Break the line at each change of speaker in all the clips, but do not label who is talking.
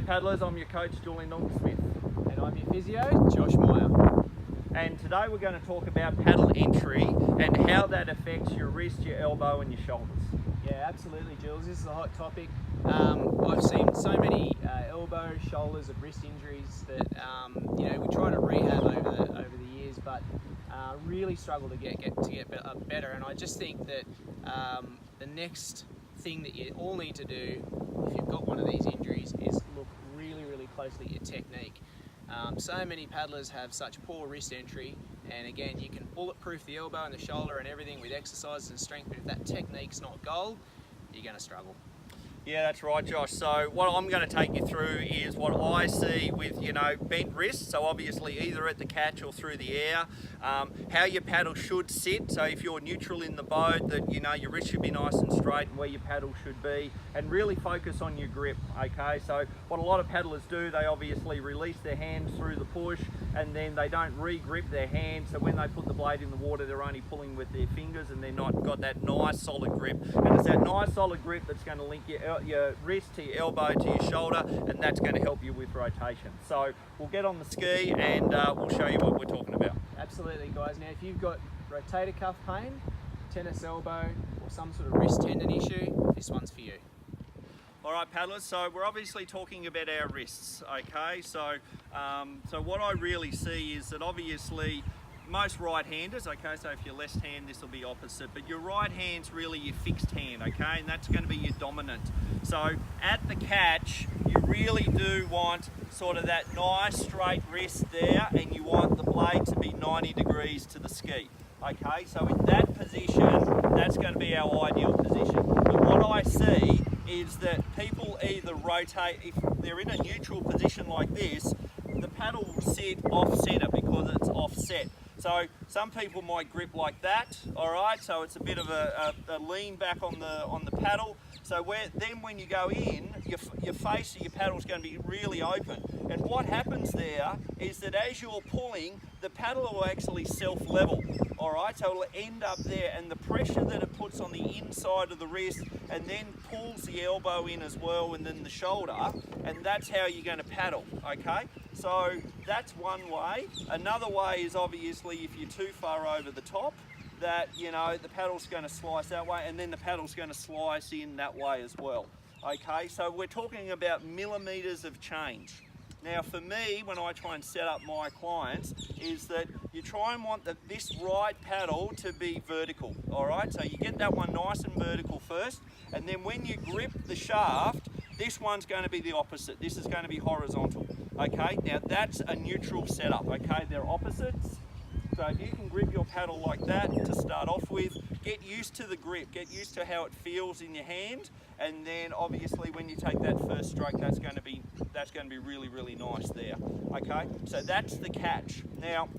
G'day paddlers, I'm your coach Julian Norton-Smith.
And I'm your physio, Josh Meyer.
And today we're going to talk about paddle entry and how that affects your wrist, your elbow and your shoulders.
Yeah, absolutely, Jules. This is a hot topic. I've seen so many elbow, shoulders and wrist injuries that we try to rehab over the years, but really struggle to get better. And I just think that the next thing that you all need to do if you've got one of these injuries is look really closely at your technique. So many paddlers have such poor wrist entry, and again, you can bulletproof the elbow and the shoulder and everything with exercises and strength, but if that technique's not gold, you're going to struggle.
Yeah, that's right, Josh. So what I'm going to take you through is what I see with, bent wrists. So obviously either at the catch or through the air, how your paddle should sit. So if you're neutral in the boat, that, your wrist should be nice and straight and where your paddle should be, and really focus on your grip, okay? So what a lot of paddlers do, they obviously release their hands through the push and then they don't re-grip their hands. So when they put the blade in the water, they're only pulling with their fingers and they're not got that nice solid grip. And it's that nice solid grip that's going to link your wrist to your elbow to your shoulder, and that's going to help you with rotation. So we'll get on the ski and we'll show you what we're talking about.
Absolutely, guys. Now if you've got rotator cuff pain, tennis elbow or some sort of wrist tendon issue, this one's for you.
All right, paddlers, so we're obviously talking about our wrists, okay? So what I really see is that obviously most right-handers, okay, so if you're left hand, this will be opposite, but your right hand's really your fixed hand, okay, and that's going to be your dominant. So at the catch, you really do want sort of that nice straight wrist there, and you want the blade to be 90 degrees to the ski, okay? So in that position, that's going to be our ideal position. But what I see is that people either rotate, if they're in a neutral position like this, the paddle will sit off center because it's offset. So some people might grip like that, all right? So it's a bit of a lean back on the paddle. So when you go in, your face of your paddle is going to be really open. And what happens there is that as you're pulling, the paddle will actually self-level, all right? So it'll end up there, and the pressure that it puts on the inside of the wrist and then pulls the elbow in as well, and then the shoulder, and that's how you're going to paddle, okay? So that's one way. Another way is obviously if you're too far over the top, that the paddle's going to slice that way, and then the paddle's going to slice in that way as well. Okay, so we're talking about millimeters of change. Now for me, when I try and set up my clients, is that you try and want this right paddle to be vertical, all right? So you get that one nice and vertical first, and then when you grip the shaft, this one's going to be the opposite. This is going to be horizontal, okay? Now that's a neutral setup, okay? They're opposites. So if you can grip your paddle like that to start off with, get used to the grip, get used to how it feels in your hand, and then obviously when you take that first stroke, that's going to be really nice there. Okay, so that's the catch. Now,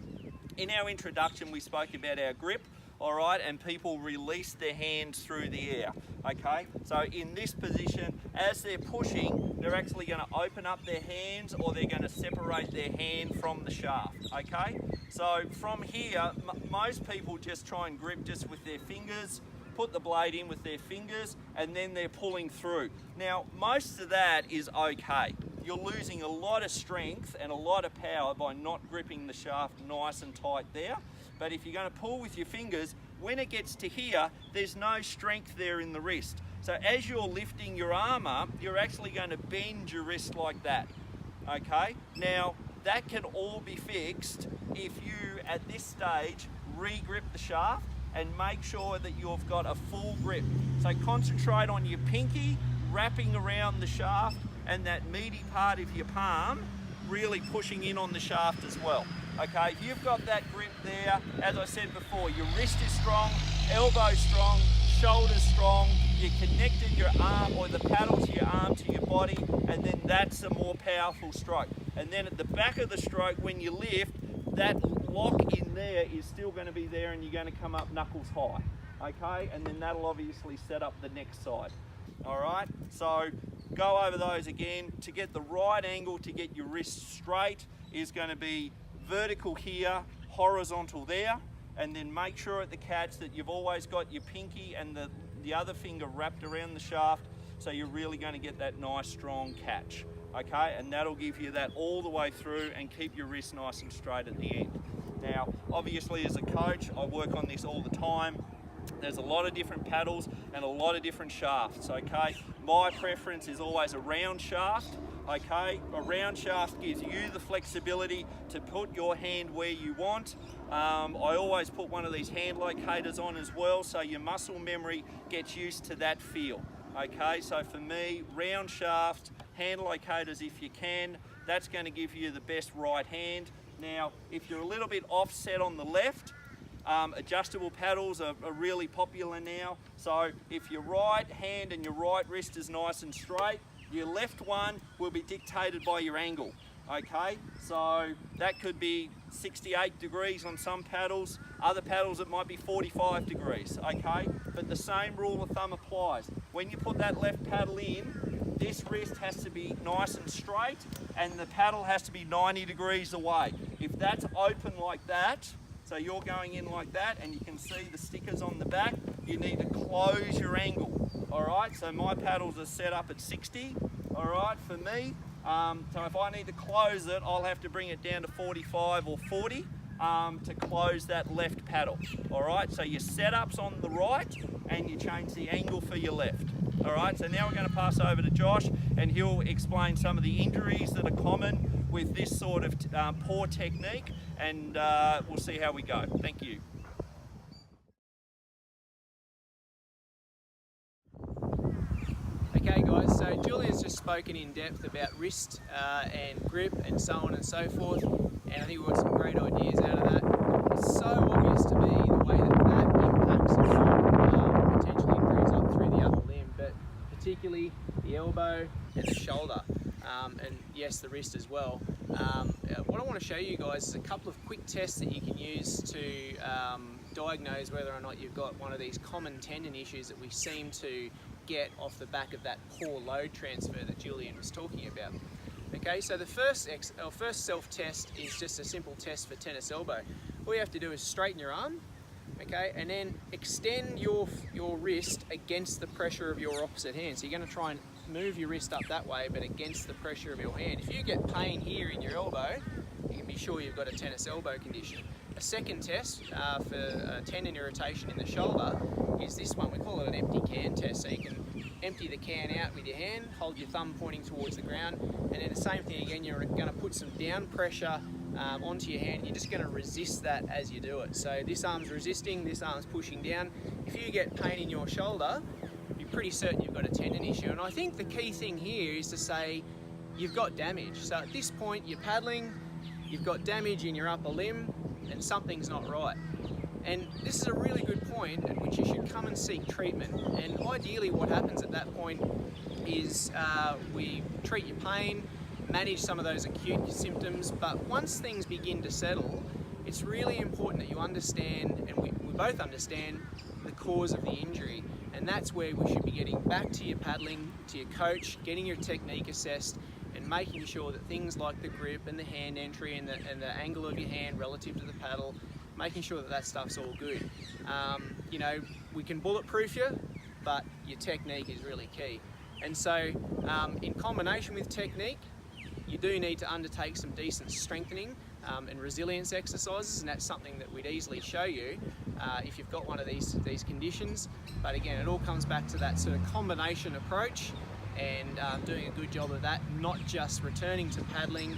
in our introduction, we spoke about our grip. All right, and people release their hands through the air, okay? So in this position, as they're pushing, they're actually going to open up their hands, or they're going to separate their hand from the shaft, okay? So from here, most people just try and grip just with their fingers, put the blade in with their fingers, and then they're pulling through. Now, most of that is okay. You're losing a lot of strength and a lot of power by not gripping the shaft nice and tight there. But if you're going to pull with your fingers, when it gets to here, there's no strength there in the wrist. So as you're lifting your arm up, you're actually going to bend your wrist like that, okay? Now, that can all be fixed if you, at this stage, re-grip the shaft and make sure that you've got a full grip. So concentrate on your pinky, wrapping around the shaft, and that meaty part of your palm, really pushing in on the shaft as well. Okay, if you've got that grip there, as I said before, your wrist is strong, elbow strong, shoulders strong, you connected your arm or the paddle to your arm to your body, and then that's a more powerful stroke. And then at the back of the stroke, when you lift, that lock in there is still going to be there, and you're going to come up knuckles high. Okay, and then that'll obviously set up the next side. All right, so go over those again. To get the right angle, to get your wrist straight, is going to be vertical here, horizontal there, and then make sure at the catch that you've always got your pinky and the other finger wrapped around the shaft, so you're really going to get that nice strong catch. okay? And that'll give you that all the way through and keep your wrist nice and straight at the end. Now, obviously as a coach, I work on this all the time. There's a lot of different paddles and a lot of different shafts, okay? My preference is always a round shaft, okay? A round shaft gives you the flexibility to put your hand where you want. I always put one of these hand locators on as well, so your muscle memory gets used to that feel, okay? So for me, round shaft, hand locators if you can, that's going to give you the best right hand. Now, if you're a little bit offset on the left, adjustable paddles are really popular now. So if your right hand and your right wrist is nice and straight, your left one will be dictated by your angle, okay? So that could be 68 degrees on some paddles. Other paddles it might be 45 degrees, okay? But the same rule of thumb applies. When you put that left paddle in, this wrist has to be nice and straight and the paddle has to be 90 degrees away. If that's open like that, so you're going in like that and you can see the stickers on the back, you need to close your angle, all right? So my paddles are set up at 60, all right, for me. So if I need to close it, I'll have to bring it down to 45 or 40 to close that left paddle, all right? So your setup's on the right and you change the angle for your left, all right? So now we're going to pass over to Josh and he'll explain some of the injuries that are common with this sort of poor technique, and we'll see how we go. Thank you.
Okay guys, so Julian's just spoken in depth about wrist and grip and so on and so forth, and I think we got some great ideas out of that. It's so obvious to me the way that impacts upon potential injuries up through the upper limb, but particularly the elbow and the shoulder. And yes, the wrist as well. What I want to show you guys is a couple of quick tests that you can use to diagnose whether or not you've got one of these common tendon issues that we seem to get off the back of that poor load transfer that Julian was talking about. Okay, so the first self-test is just a simple test for tennis elbow. All you have to do is straighten your arm, okay, and then extend your wrist against the pressure of your opposite hand. So you're going to try and move your wrist up that way, but against the pressure of your hand. If you get pain here in your elbow, you can be sure you've got a tennis elbow condition. A second test for tendon irritation in the shoulder is this one. We call it an empty can test. So you can empty the can out with your hand, hold your thumb pointing towards the ground, and then the same thing again, you're going to put some down pressure onto your hand. You're just going to resist that as you do it. So this arm's resisting, this arm's pushing down. If you get pain in your shoulder, you're pretty certain you've got a tendon issue. And I think the key thing here is to say you've got damage. So at this point you're paddling, you've got damage in your upper limb, and something's not right. And this is a really good point at which you should come and seek treatment. And ideally what happens at that point is we treat your pain, manage some of those acute symptoms, but once things begin to settle, it's really important that you understand, and we both understand, the cause of the injury. And that's where we should be getting back to your paddling, to your coach, getting your technique assessed, and making sure that things like the grip and the hand entry and the angle of your hand relative to the paddle, making sure that that stuff's all good. You know, we can bulletproof you, but your technique is really key. And so in combination with technique, you do need to undertake some decent strengthening and resilience exercises, and that's something that we'd easily show you if you've got one of these conditions. But again, it all comes back to that sort of combination approach and doing a good job of that, not just returning to paddling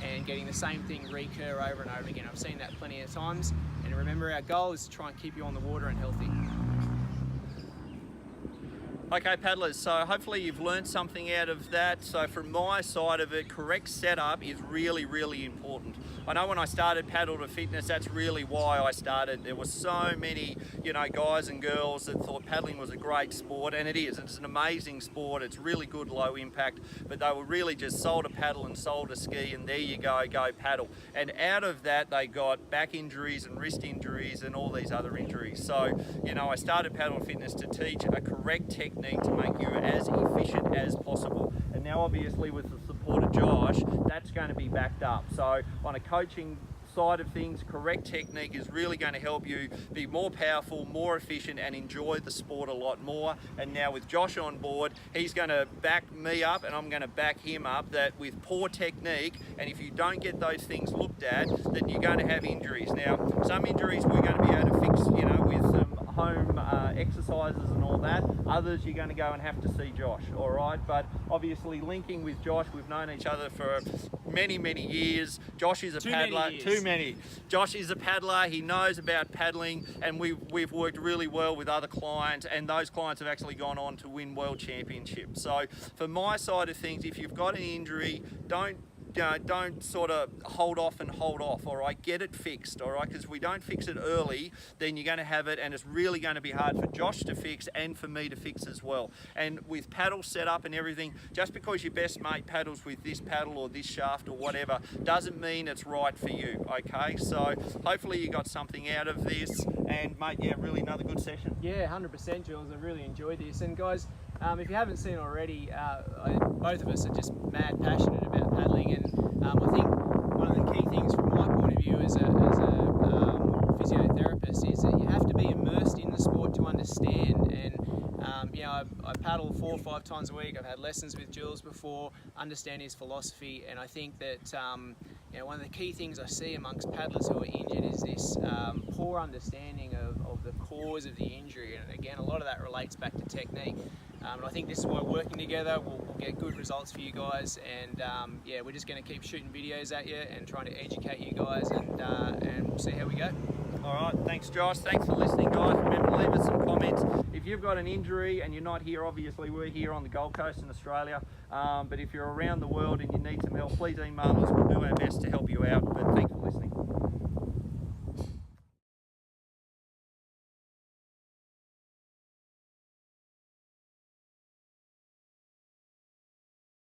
and getting the same thing recur over and over again. I've seen that plenty of times, and remember, our goal is to try and keep you on the water and healthy.
Okay paddlers, so hopefully you've learned something out of that. So from my side of it, correct setup is really, really important. I know when I started Paddle to Fitness, that's really why I started. There were so many, you know, guys and girls that thought paddling was a great sport, and it is. It's an amazing sport. It's really good, low impact, but they were really just sold a paddle and sold a ski, and there you go, go paddle. And out of that, they got back injuries and wrist injuries and all these other injuries. So, you know, I started Paddle to Fitness to teach a correct technique to make you as efficient as possible. And now obviously with the support of Josh, that's going to be backed up. So on a coaching side of things, correct technique is really going to help you be more powerful, more efficient, and enjoy the sport a lot more. And now with Josh on board, he's going to back me up and I'm going to back him up that with poor technique, and if you don't get those things looked at, then you're going to have injuries. Now, some injuries we're going to be able to fix, you know, with some home exercises and all that. Others you're going to go and have to see Josh, all right? But obviously linking with Josh, we've known each other for many, many years. Josh is a paddler. Too many. Josh is a paddler. He knows about paddling, and we've worked really well with other clients, and those clients have actually gone on to win world championships. So for my side of things, if you've got an injury, don't sort of hold off, all right? Get it fixed, all right? Because if we don't fix it early, then you're going to have it, and it's really going to be hard for Josh to fix and for me to fix as well. And with paddle setup and everything, just because your best mate paddles with this paddle or this shaft or whatever, doesn't mean it's right for you, okay? So hopefully you got something out of this, and mate, yeah, really another good session.
Yeah, 100%, Jules. I really enjoyed this. And guys, if you haven't seen already, both of us are just mad passionate about paddling, and I think one of the key things from my point of view as a physiotherapist is that you have to be immersed in the sport to understand. And you know, I paddle 4 or 5 times a week. I've had lessons with Jules before, understand his philosophy, and I think that you know, one of the key things I see amongst paddlers who are injured is this poor understanding of the cause of the injury. And again, a lot of that relates back to technique. And I think this is why working together we'll get good results for you guys, and yeah, we're just going to keep shooting videos at you and trying to educate you guys, and we'll see how we go.
All right, thanks Josh, thanks for listening guys. Remember, leave us some comments. If you've got an injury and you're not here, obviously we're here on the Gold Coast in Australia, but if you're around the world and you need some help, please email us. We'll do our best to help you out, but thanks for listening.